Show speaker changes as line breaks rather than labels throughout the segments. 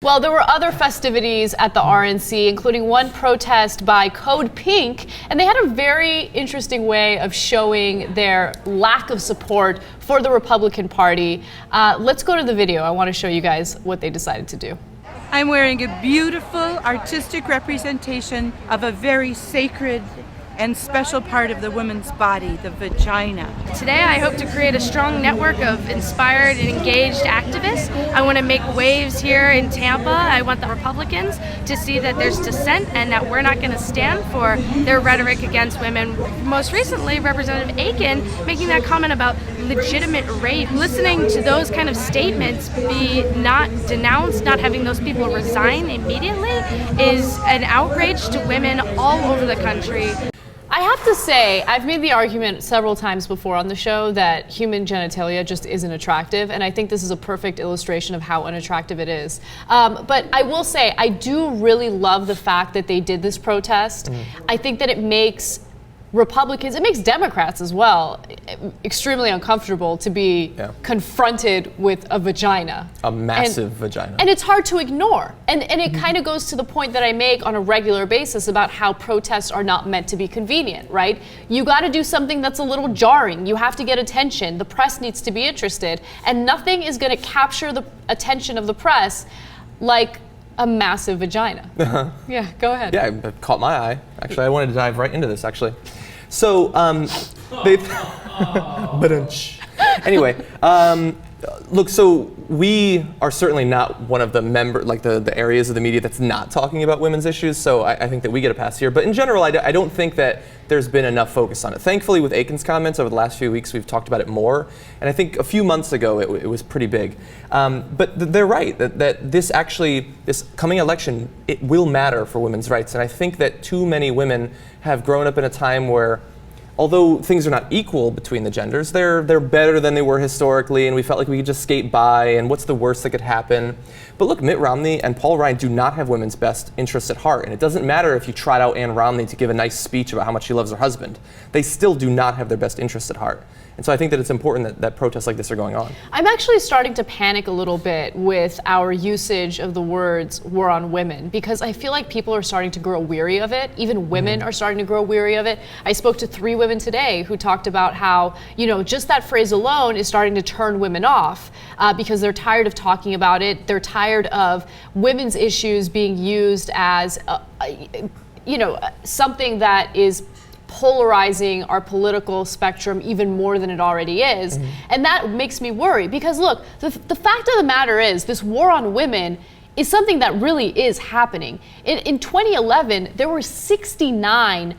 Well, there were other festivities at the RNC, including one protest by Code Pink, and they had a very interesting way of showing their lack of support for the Republican Party. Let's go to the video. I want to show you guys what they decided to do.
I'm wearing a beautiful artistic representation of a very sacred and special part of the woman's body, the vagina.
Today I hope to create a strong network of inspired and engaged activists. I want to make waves here in Tampa. I want the Republicans to see that there's dissent and that we're not going to stand for their rhetoric against women. Most recently, Representative Aiken making that comment about legitimate rape. Listening to those kind of statements be not denounced, not having those people resign immediately is an outrage to women all over the country.
I have to say, I've made the argument several times before on the show that human genitalia just isn't attractive, and I think this is a perfect illustration of how unattractive it is. But I will say, I do really love the fact that they did this protest. I think that it makes Republicans, it makes Democrats as well, extremely uncomfortable to be confronted with a vagina.
A massive vagina.
And it's hard to ignore. And it kind of goes to the point that I make on a regular basis about how protests are not meant to be convenient, right? You got to do something that's a little jarring. You have to get attention. The press needs to be interested. And nothing is going to capture the attention of the press like a massive vagina. Yeah, go ahead.
Yeah, it caught my eye. Actually, I wanted to dive right into this, actually. So, anyway, look, so we are certainly not one of the the areas of the media that's not talking about women's issues, so I think that we get a pass here. But in general, I don't think that there's been enough focus on it. Thankfully, with Aiken's comments over the last few weeks, we've talked about it more, and I think a few months ago it was pretty big. But they're right, that this coming election, it will matter for women's rights, and I think that too many women have grown up in a time where, although things are not equal between the genders, they're better than they were historically, and we felt like we could just skate by, and what's the worst that could happen? But look, Mitt Romney and Paul Ryan do not have women's best interests at heart, and it doesn't matter if you trot out Ann Romney to give a nice speech about how much she loves her husband. They still do not have their best interests at heart. And so I think that it's important that protests like this are going on.
I'm actually starting to panic a little bit with our usage of the words war on women, because I feel like people are starting to grow weary of it. Even women are starting to grow weary of it. I spoke to 3 women today who talked about how, just that phrase alone is starting to turn women off because they're tired of talking about it. They're tired of women's issues being used as, something that is polarizing our political spectrum even more than it already is. And that makes me worry because look, the fact of the matter is this war on women is something that really is happening. In 2011, there were 69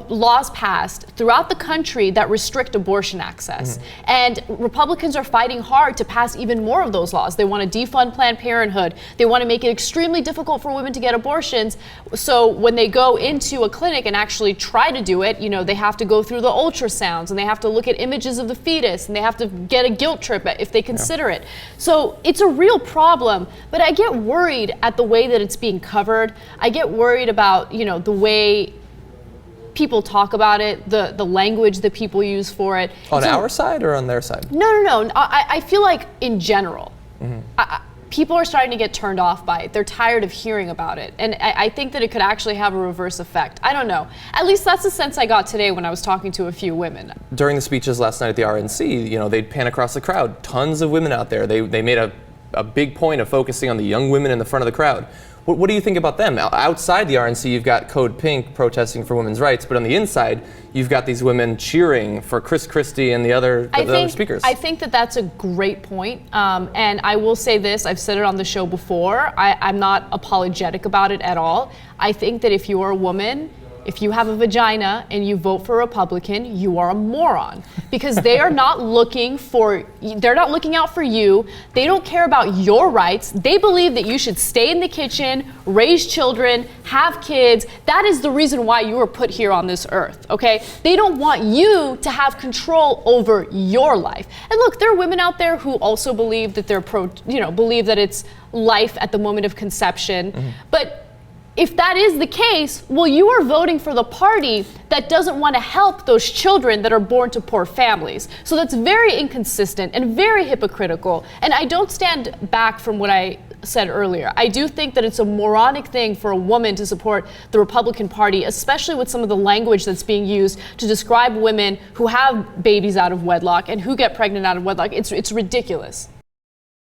laws passed throughout the country that restrict abortion access. And Republicans are fighting hard to pass even more of those laws. They want to defund Planned Parenthood. They want to make it extremely difficult for women to get abortions. So when they go into a clinic and actually try to do it, they have to go through the ultrasounds and they have to look at images of the fetus and they have to get a guilt trip if they consider it. So it's a real problem, but I get worried at the way that it's being covered. I get worried about, the way people talk about it, the language that people use for it.
On our side or on their side?
No. I feel like in general, people are starting to get turned off by it. They're tired of hearing about it. And I think that it could actually have a reverse effect. I don't know. At least that's the sense I got today when I was talking to a few women.
During the speeches last night at the RNC, they'd pan across the crowd. Tons of women out there. They made a big point of focusing on the young women in the front of the crowd. What do you think about them? Outside the RNC, you've got Code Pink protesting for women's rights, but on the inside, you've got these women cheering for Chris Christie and the other speakers.
I think that that's a great point. And I will say this, I've said it on the show before, I'm not apologetic about it at all. I think that if you are a woman, if you have a vagina and you vote for a Republican, you are a moron because they are not looking out for you. They don't care about your rights. They believe that you should stay in the kitchen, raise children, have kids. That is the reason why you were put here on this earth, okay? They don't want you to have control over your life. And look, there are women out there who also believe that believe that it's life at the moment of conception. But if that is the case, well, you are voting for the party that doesn't want to help those children that are born to poor families. So that's very inconsistent and very hypocritical. And I don't stand back from what I said earlier. I do think that it's a moronic thing for a woman to support the Republican Party, especially with some of the language that's being used to describe women who have babies out of wedlock and who get pregnant out of wedlock. It's ridiculous.